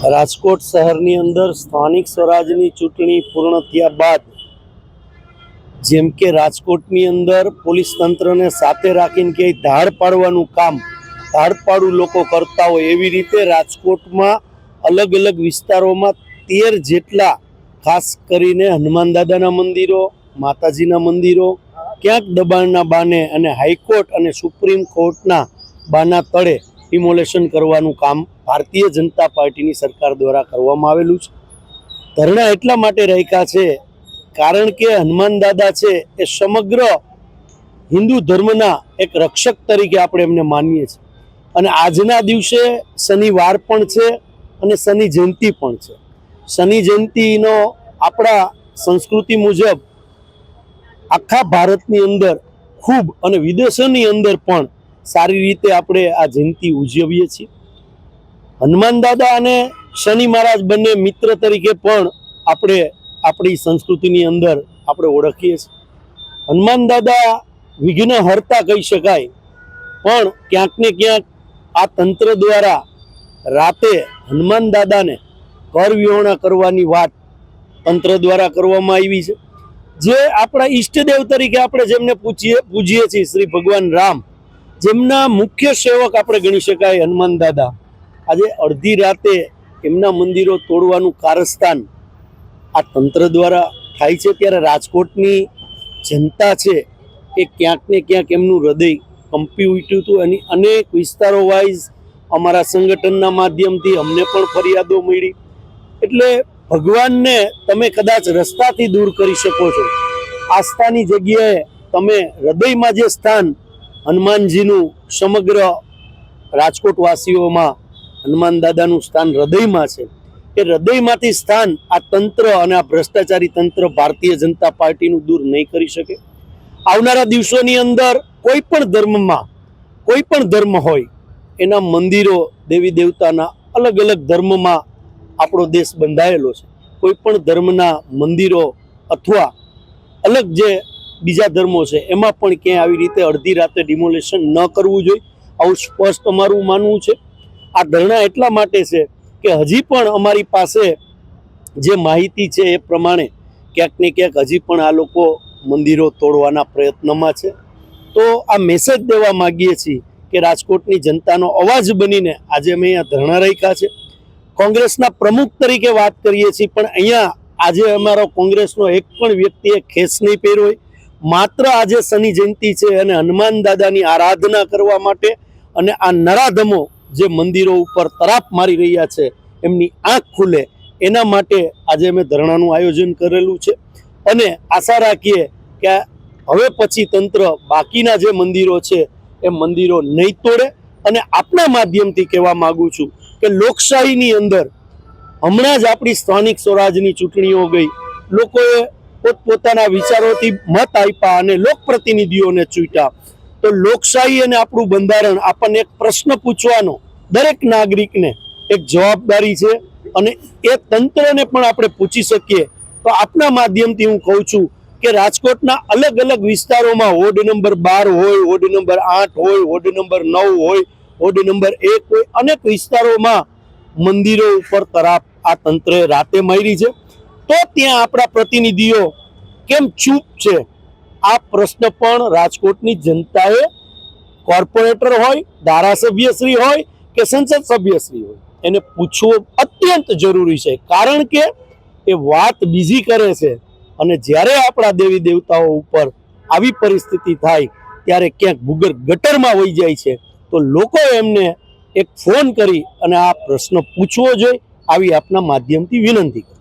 રાજકોટ શહેરની અંદર સ્થાનિક સ્વરાજની ચૂંટણી પૂર્ણ થયા બાદ જેમ કે રાજકોટની અંદર પોલીસ તંત્રને સાથે રાખીને કે ધાડ પાડવાનું કામ ધાડપાડું લોકો કરતા હોય એવી રીતે રાજકોટમાં અલગ અલગ વિસ્તારોમાં 13 જેટલા ખાસ કરીને હનુમાન દાદાના મંદિરો, માતાજીના મંદિરો ક્યાંક દબાણના બાને અને હાઈકોર્ટ અને સુપ્રીમ કોર્ટના બાના તળે ડિમોલેશન કરવાનું કામ ભારતીય જનતા પાર્ટીની સરકાર દ્વારા કરવામાં આવેલું છે। ધરણા એટલા માટે રાખ્યા છે કારણ કે હનુમાન દાદા છે એ સમગ્ર હિન્દુ ધર્મના એક રક્ષક તરીકે આપણે એમને માનીએ છીએ અને આજના દિવસે શનિવાર પણ છે અને શનિ જયંતિ પણ છે। શનિ જયંતિનો આપણા સંસ્કૃતિ મુજબ આખા ભારતની અંદર ખૂબ અને વિદેશોની અંદર પણ સારી રીતે આપણે આ જયંતિ ઉજવીએ છીએ। હનુમાન દાદા અને શનિ મહારાજ બંને મિત્ર તરીકે પણ આપણે આપણી સંસ્કૃતિની અંદર આપણે ઓળખીએ છીએ। હનુમાન દાદા વિઘ્ન હર્તા કહી શકાય, પણ ક્યાંક ને ક્યાંક આ તંત્ર દ્વારા રાતે હનુમાન દાદાને કર વિહોણા કરવાની વાત તંત્ર દ્વારા કરવામાં આવી છે। જે આપણા ઈષ્ટદેવ તરીકે આપણે જેમને પૂજીએ છીએ શ્રી ભગવાન રામ, જેમના મુખ્ય સેવક આપણે ગણી શકાય હનુમાન દાદા, આજે અડધી રાતે એમના મંદિરો તોડવાનું કારસ્તાન આ તંત્ર દ્વારા થાય છે। ત્યારે રાજકોટની જનતા છે એ ક્યાંક ને ક્યાંક એમનું હૃદય કંપી ઉઠ્યું હતું અને અનેક વિસ્તારો વાઇઝ અમારા સંગઠનના માધ્યમથી અમને પણ ફરિયાદો મળી। એટલે ભગવાનને તમે કદાચ રસ્તાથી દૂર કરી શકો છો, આસ્થાની જગ્યાએ તમે હૃદયમાં જે સ્થાન હનુમાનજીનું સમગ્ર રાજકોટવાસીઓમાં હનુમાન દાદાનું સ્થાન હૃદયમાં છે, એ હૃદયમાંથી સ્થાન આ તંત્ર અને આ ભ્રષ્ટાચારી તંત્ર ભારતીય જનતા પાર્ટીનું દૂર નહીં કરી શકે। આવનારા દિવસોની અંદર કોઈ પણ ધર્મ હોય એના મંદિરો દેવી દેવતાના અલગ અલગ ધર્મમાં આપણો દેશ બંધાયેલો છે। કોઈ પણ ધર્મના મંદિરો અથવા અલગ જે બીજા ધર્મો છે એમાં પણ ક્યાંય આવી રીતે અડધી રાતે ડિમોલેશન ન કરવું જોઈએ, આવું સ્પષ્ટ અમારું માનવું છે। આ ધરણા એટલા માટે છે કે હજી પણ અમારી પાસે જે માહિતી છે એ પ્રમાણે ક્યાંક ને ક્યાંક હજી પણ આ લોકો મંદિરો તોડવાના પ્રયત્નમાં છે। તો આ મેસેજ દેવા માગીએ છીએ કે રાજકોટની જનતાનો અવાજ બનીને આજે અમે અહીંયા ધરણા રાખ્યા છે। કોંગ્રેસના પ્રમુખ તરીકે વાત કરીએ છીએ, પણ અહીંયા આજે અમારો કોંગ્રેસનો એક પણ વ્યક્તિએ ખેસ નહીં પહેર્યો હોય। માત્ર આજે શનિ જયંતિ છે અને હનુમાન દાદાની આરાધના કરવા માટે અને આ નરાધમો જે મંદિરો ઉપર તરાપ મારી રહ્યા છે એમની આંખ ખુલે એના માટે આજે અમે ધરણાનું આયોજન કરેલું છે અને આશા રાખીએ કે હવે પછી તંત્ર બાકીના જે મંદિરો છે એ મંદિરો નહીં તોડે। અને આપના માધ્યમથી કહેવા માગું છું કે લોકશાહીની અંદર હમણાં જ આપણી સ્થાનિક સ્વરાજની ચૂંટણીઓ ગઈ, લોકોએ પોતપોતાના વિચારોથી મત આપ્યા અને લોકપ્રતિનિધિઓને ચૂંટ્યા। તો લોકશાહી અને આપણું બંધારણ આપણને એક પ્રશ્ન પૂછવાનો દરેક નાગરિકને એક જવાબદારી છે અને એ તંત્રને પણ આપણે પૂછી શકીએ। તો આપના માધ્યમથી હું કહું છું કે રાજકોટના અલગ અલગ વિસ્તારોમાં વોર્ડ નંબર 12 હોય, વોર્ડ નંબર 8 હોય, વોર્ડ નંબર 9 હોય, વોર્ડ નંબર 1 હોય, અનેક વિસ્તારોમાં મંદિરો ઉપર તરાપ આ તંત્રએ રાતે મારી છે। તો ત્યાં આપણા પ્રતિનિધિઓ કેમ ચૂપ છે? આ પ્રશ્ન પણ રાજકોટની જનતાએ કોર્પોરેટર હોય, ધારાસભ્યશ્રી હોય કે સંસદ સભ્યશ્રી હોય એને પૂછવો અત્યંત જરૂરી છે, કારણ કે એ વાત બીજી કરે છે અને જ્યારે આપણા દેવી દેવતાઓ ઉપર આવી પરિસ્થિતિ થાય ત્યારે ક્યાંક ભૂગર્ભ ગટરમાં વહી જાય છે। તો લોકોએ એમને એક ફોન કરી અને આ પ્રશ્ન પૂછવો જોઈએ, આવી આપના માધ્યમથી વિનંતી કરું।